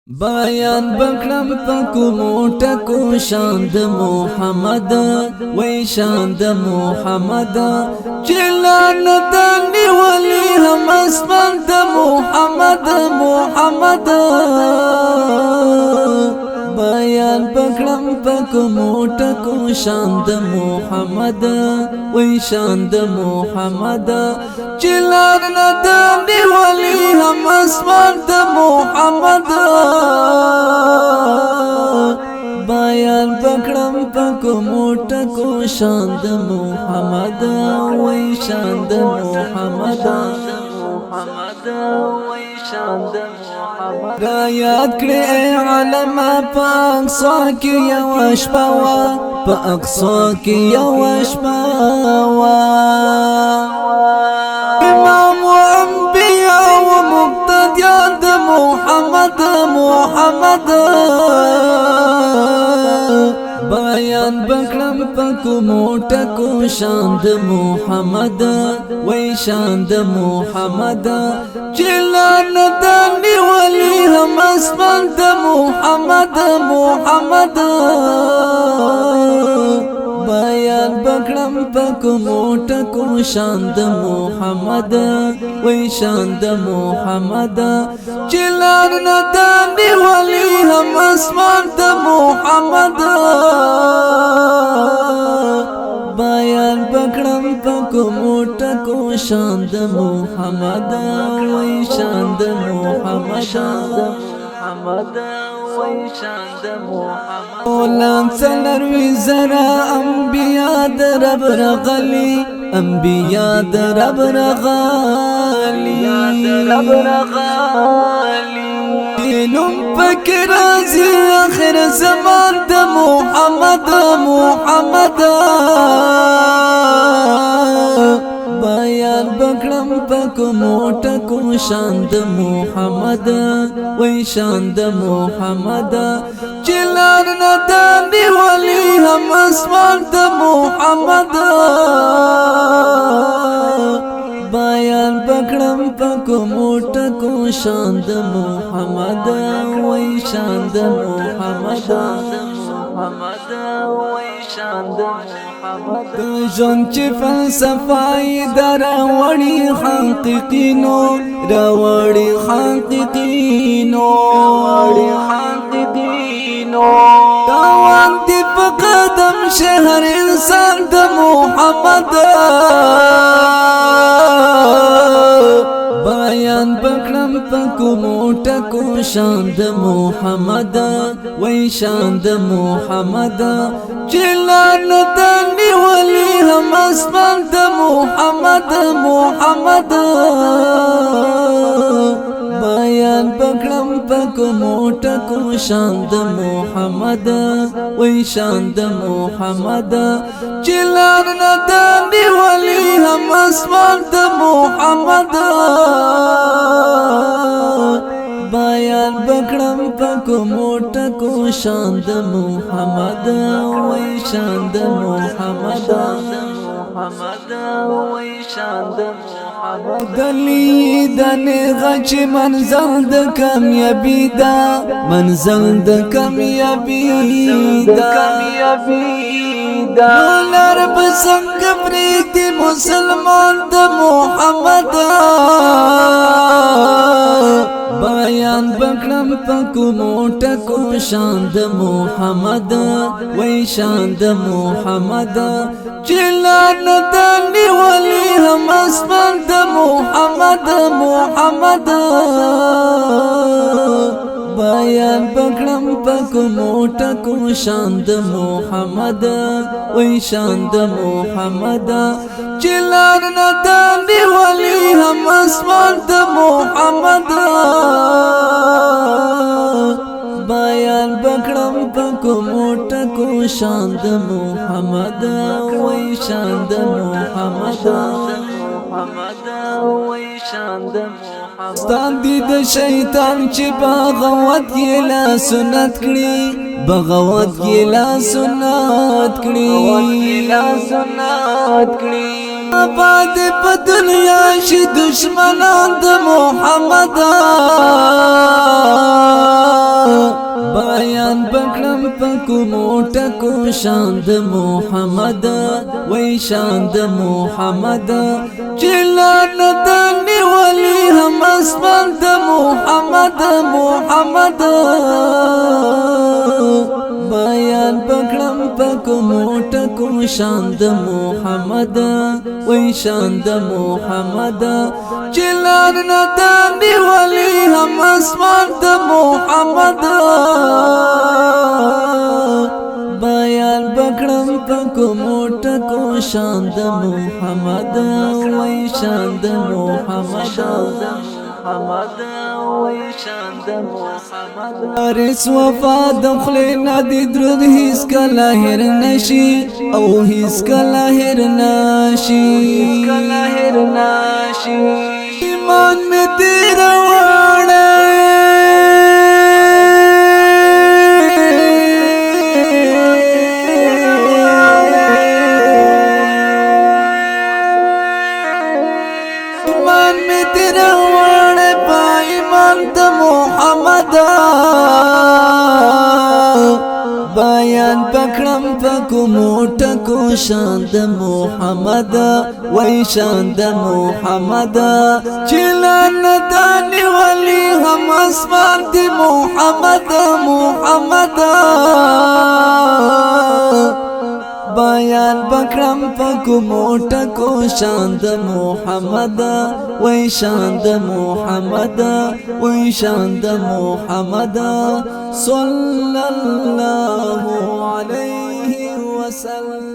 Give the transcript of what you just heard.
Bayan bakram Komo Tako Shan Muhammad Way Shan Muhammad Jilan Dani Wali Hamasman Muhammad Bayan bakram Komo Tako Shan Muhammad Way Shan Muhammad Jilan Dani Wali Hamasman Muhammad Bayan bakram Komo Tako Shan Muhammad Way Shan Muhammad Rayat kre alama pa aqsa ki yawash pawa Pa aqsa ki yawash pawa Imam wa anbiya wa muqtadiyat Muhammad Bayan bakram Komo Tako Shan Muhammad Way Shan Muhammad Jilan Dani Wali Hamasman Muhammad Bayan bakram Komo Tako Shan Muhammad Way Shan Muhammad Jilan Dani Wali Hamasman Muhammad Bayan bakram Komo Tako Shan Muhammad Way Shan Muhammad Olan salarwi zara anbiya darab raqali Anbiya darab raqali Dinum fakir azi akhir zaman Muhammad Bayan bakram Komo Tako Shan Muhammad Way Shan Muhammad Jilan Dani Wali Hamasman Muhammad Bayan bakram Komo Tako Shan Muhammad Way Shan Jon چې فلسفه در راوړي حقیقینو داوان دی په قدم شهر انسان Muhammad Bayan bakram Komo Tako Shan Muhammad Way Shan Muhammad Jilan Dani Wali Hamasman Muhammad Bayan bakram Komo Tako Shan Muhammad Way Shan Muhammad Jilan Dani Wali Hamasman Muhammad Bayan bakram Komo Tako Shan Muhammad Way Shan دلی دنی غچ منزل د کامیابی دا لار بسنگ پریت مسلمان Muhammad Bayan bakram Komo Tako Shan Muhammad Way Shan Muhammad Jilan Dani Wali Hamasman Muhammad Bayan bakram Komo Tako Shan Muhammad Way Shan Muhammad Jilan Dani Wali Hamasman Muhammad Bayan bakram Komo Tako Shan Muhammad Way Shan Standi د شیطان چې بغاوت کې لا سنت کړی آباد په دنیا شي دشمنان د Muhammad کومو ټکو شان د محمد وای شان د محمد چلان د نیولی هم اسمان د محمد محمد بیان پکړم پکومو ټکو شان د محمد وای شان د محمد چلان د نیولی هم اسمان د محمد بیان بکړم پکومو ټکو شان د محمد وای شان د محمد محمد وای شان د محمد ارس وفا د خلینا د درود هیڅ کله هر نشي او هیڅ کله هر نشي ایمان می تیر وړه بیان پکړم پکومو ټکو شان د محمد وای شان د محمد چلان دانی ولی هم اسمان دی محمد محمد بیان پکړم پکومو ټکو شان د محمد وای شان د محمد وای شان د محمد صلی الله علیه وسلم